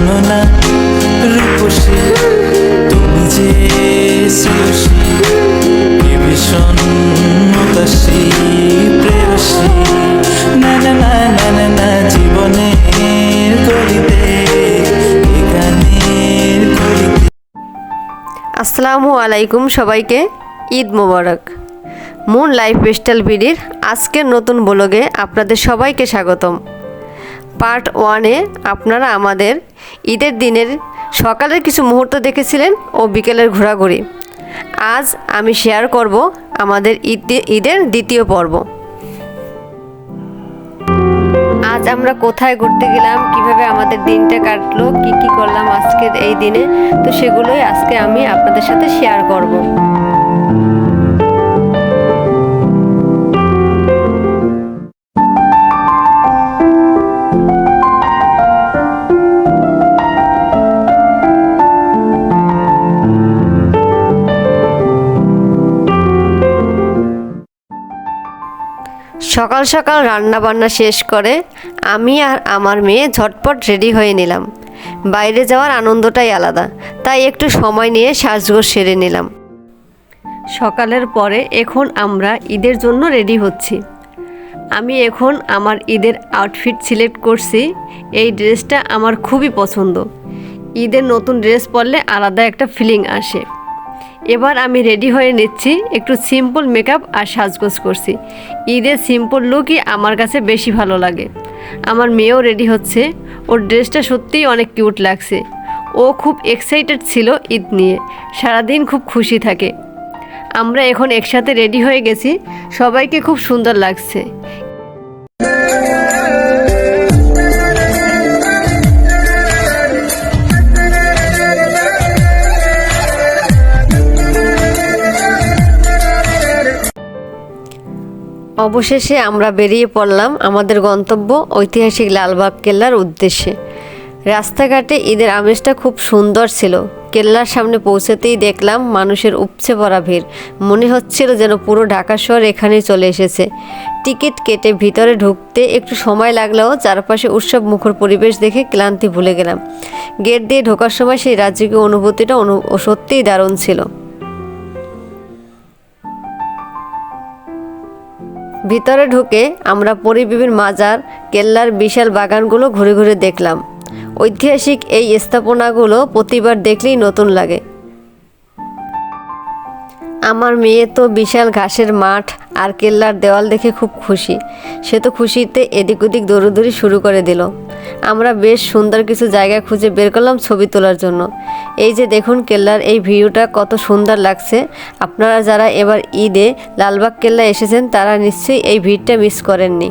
শোনো না রূপসী, তুমি যে শ্রেয়সী, কি ভীষণ উদাসী প্রেয়সী, না না না না না না জীবনের গলিতে, গানের গলিতে। আসসালামু আলাইকুম সবাইকে, ঈদ মোবারক। মুন লাইফস্টাইল বিডির আজকের নতুন ব্লগে আপনাদের সবাইকে স্বাগতম। পার্ট 1-এ আপনারা আমাদের ঈদের দিনের সকালের কিছু মুহূর্ত দেখেছিলেন ও বিকেলের ঘোরাঘুরি। আজ আমি শেয়ার করব আমাদের ঈদের দ্বিতীয় পর্ব। আজ আমরা কোথায় ঘুরতে গেলাম, কিভাবে আমাদের দিনটা কাটলো, কি কি করলাম আজকের এই দিনে, তো সেগুলোই আজকে আমি আপনাদের সাথে শেয়ার করব। সকাল সকাল রান্না বান্না শেষ করে আমি আর আমার মেয়ে ঝটপট রেডি হয়ে নিলাম। বাইরে যাওয়ার আনন্দটাই আলাদা, তাই একটু সময় নিয়ে সাজগোজ সেরে নিলাম। সকালের পরে এখন আমরা ঈদের জন্য রেডি হচ্ছি। আমি এখন আমার ঈদের আউটফিট সিলেক্ট করছি। এই ড্রেসটা আমার খুবই পছন্দ। ঈদের নতুন ড্রেস পরলে আলাদা একটা ফিলিং আসে। এবার আমি রেডি হয়ে নিচ্ছি, একটু সিম্পল মেকআপ আর সাজগোজ করছি। ঈদের সিম্পল লুকই আমার কাছে বেশি ভালো লাগে। আমার মেয়েও রেডি হচ্ছে, ওর ড্রেসটা সত্যিই অনেক কিউট লাগছে। ও খুব এক্সাইটেড ছিল ঈদ নিয়ে, সারাদিন খুব খুশি থাকে। আমরা এখন একসাথে রেডি হয়ে গেছি, সবাইকে খুব সুন্দর লাগছে। অবশেষে আমরা বেরিয়ে পড়লাম আমাদের গন্তব্য ঐতিহাসিক লালবাগ কেল্লার উদ্দেশ্যে। রাস্তাঘাটে ঈদের আমেজটা খুব সুন্দর ছিল। কেল্লার সামনে পৌঁছাতেই দেখলাম মানুষের উপচে পড়া ভিড়। মনে হচ্ছিল যেন পুরো ঢাকা শহর এখানেই চলে এসেছে। টিকিট কেটে ভিতরে ঢুকতে একটু সময় লাগলেও চারপাশে উৎসব মুখর পরিবেশ দেখে ক্লান্তি ভুলে গেলাম। গেট দিয়ে ঢোকার সময় সেই রাজকীয় অনুভূতিটা সত্যিই দারুণ ছিল। ভিতরে ঢুকে আমরা পরিবিবির মাজার, কেল্লার বিশাল বাগানগুলো ঘুরে ঘুরে দেখলাম। ঐতিহাসিক এই স্থাপনাগুলো প্রতিবার দেখলেই নতুন লাগে। আমার মেয়ে তো বিশাল ঘাসের মাঠ আর কেল্লার দেওয়াল দেখে খুব খুশি। সে তো খুশিতে এদিক ওদিক দৌড়াদৌড়ি শুরু করে দিল। আমরা বেশ সুন্দর কিছু জায়গা খুঁজে বের করলাম ছবি তোলার জন্য। এই যে দেখুন কেল্লার এই ভিউটা কত সুন্দর লাগছে। আপনারা যারা এবার ঈদে লালবাগ কেল্লা এসেছেন তারা নিশ্চয়ই এই ভিড়টা মিস করেননি।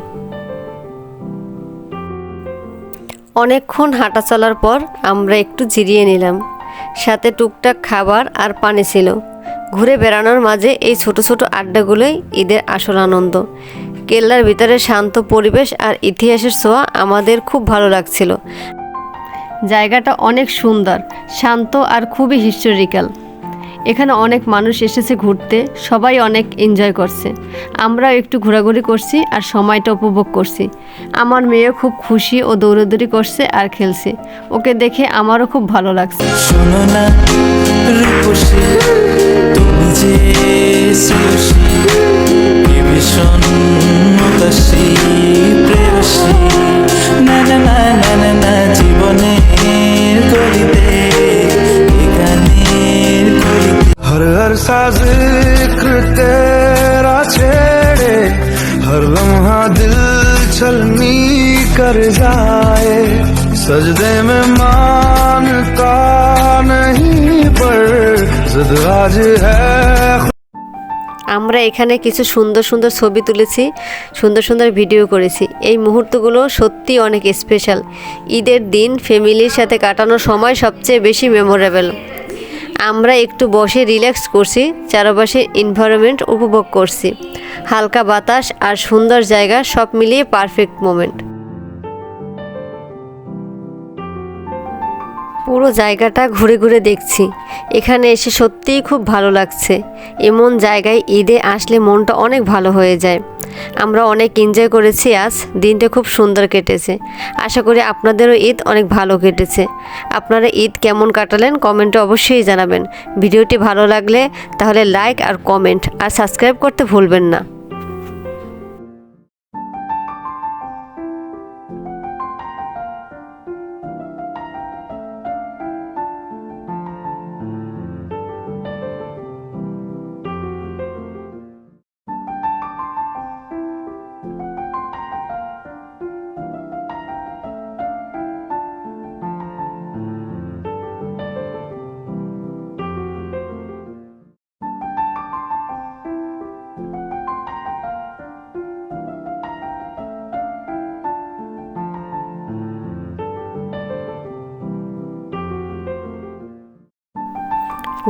অনেকক্ষণ হাঁটা চলার পর আমরা একটু জিরিয়ে নিলাম, সাথে টুকটাক খাবার আর পানি ছিল। ঘুরে বেড়ানোর মাঝে এই ছোট ছোট আড্ডাগুলোই ঈদের আসল আনন্দ। কেল্লার ভিতরে শান্ত পরিবেশ আর ইতিহাসের ছোঁয়া আমাদের খুব ভালো লাগছিল। জায়গাটা অনেক সুন্দর, শান্ত আর খুবই হিস্টোরিক্যাল। এখানে অনেক মানুষ এসেছে ঘুরতে, সবাই অনেক এনজয় করছে। আমরাও একটু ঘোরাঘুরি করছি আর সময়টা উপভোগ করছি। আমার মেয়ে খুব খুশি ও দৌড়াদৌড়ি করছে আর খেলছে। ওকে দেখে আমারও খুব ভালো লাগছে। শোনো না রূপসী, তুমি যে শ্রেয়সী, কি ভীষণ উদাসী প্রেয়সী, না না না না না না জীবনের গলিতে, গানের গলিতে। हर हर सा जिक्र तेरा छेड़े, हर लम्हा दिल छलनी कर जाए, सजदे में मानता नहीं पर जिद आज है। আমরা এখানে কিছু সুন্দর সুন্দর ছবি তুলেছি, সুন্দর সুন্দর ভিডিও করেছি। এই মুহূর্তগুলো সত্যি অনেক স্পেশাল। ঈদের দিন ফ্যামিলির সাথে কাটানোর সময় সবচেয়ে বেশি মেমোরেবল। আমরা একটু বসে রিল্যাক্স করছি, চারপাশের এনভায়রনমেন্ট উপভোগ করছি। হালকা বাতাস আর সুন্দর জায়গা সব মিলিয়ে পারফেক্ট মোমেন্ট। পুরো জায়গাটা ঘুরে ঘুরে দেখছি। এখানে এসে সত্যিই খুব ভালো লাগছে। এমন জায়গায় ঈদে আসলে মনটা অনেক ভালো হয়ে যায়। আমরা অনেক এনজয় করেছি। আজ দিনটা খুব সুন্দর কেটেছে। আশা করি আপনাদেরও ঈদ অনেক ভালো কেটেছে। আপনারা ঈদ কেমন কাটালেন কমেন্টে অবশ্যই জানাবেন। ভিডিওটি ভালো লাগলে তাহলে লাইক আর কমেন্ট আর সাবস্ক্রাইব করতে ভুলবেন না।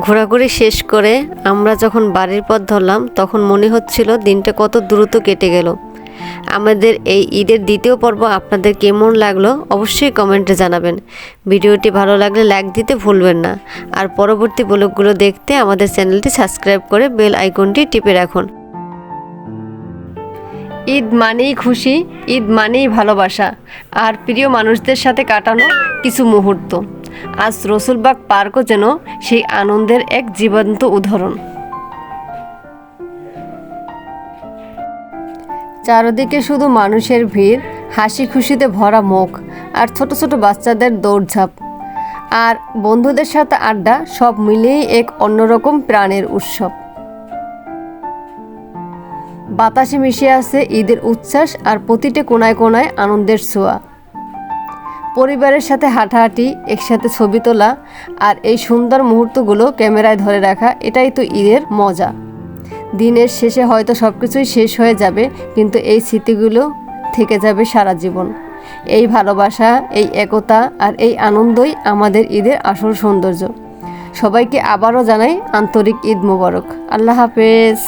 ঘোরাঘুরি শেষ করে আমরা যখন বাড়ির পথ ধরলাম তখন মনে হচ্ছিল দিনটা কত দ্রুত কেটে গেল। আমাদের এই ঈদের দ্বিতীয় পর্ব আপনাদের কেমন লাগলো অবশ্যই কমেন্টে জানাবেন। ভিডিওটি ভালো লাগলে লাইক দিতে ভুলবেন না। আর পরবর্তী ব্লগগুলো দেখতে আমাদের চ্যানেলটি সাবস্ক্রাইব করে বেল আইকনটি টিপে রাখুন। ঈদ মানেই খুশি, ঈদ মানেই ভালোবাসা আর প্রিয় মানুষদের সাথে কাটানো কিছু মুহূর্ত। আজ রসুলবাগ পার্কও যেন সেই আনন্দের এক জীবন্ত উদাহরণ। চারদিকে শুধু মানুষের ভিড়, হাসি খুশিতে ভরা মুখ আর ছোট ছোট বাচ্চাদের দৌড়ঝাঁপ আর বন্ধুদের সাথে আড্ডা, সব মিলিয়েই এক অন্যরকম প্রাণের উৎসব। বাতাসে মিশে আছে ঈদের উচ্ছ্বাস আর প্রতিটি কোনায় কোনায় আনন্দের ছোঁয়া। পরিবারের সাথে হাঁটাহাঁটি, একসাথে ছবি তোলা আর এই সুন্দর মুহূর্তগুলো ক্যামেরায় ধরে রাখা, এটাই তো ঈদের মজা। দিনের শেষে হয়তো সব কিছুই শেষ হয়ে যাবে, কিন্তু এই স্মৃতিগুলো থেকে যাবে সারা জীবন। এই ভালোবাসা, এই একতা আর এই আনন্দই আমাদের ঈদের আসল সৌন্দর্য। সবাইকে আবারও জানাই আন্তরিক ঈদ মোবারক। আল্লাহ হাফেজ।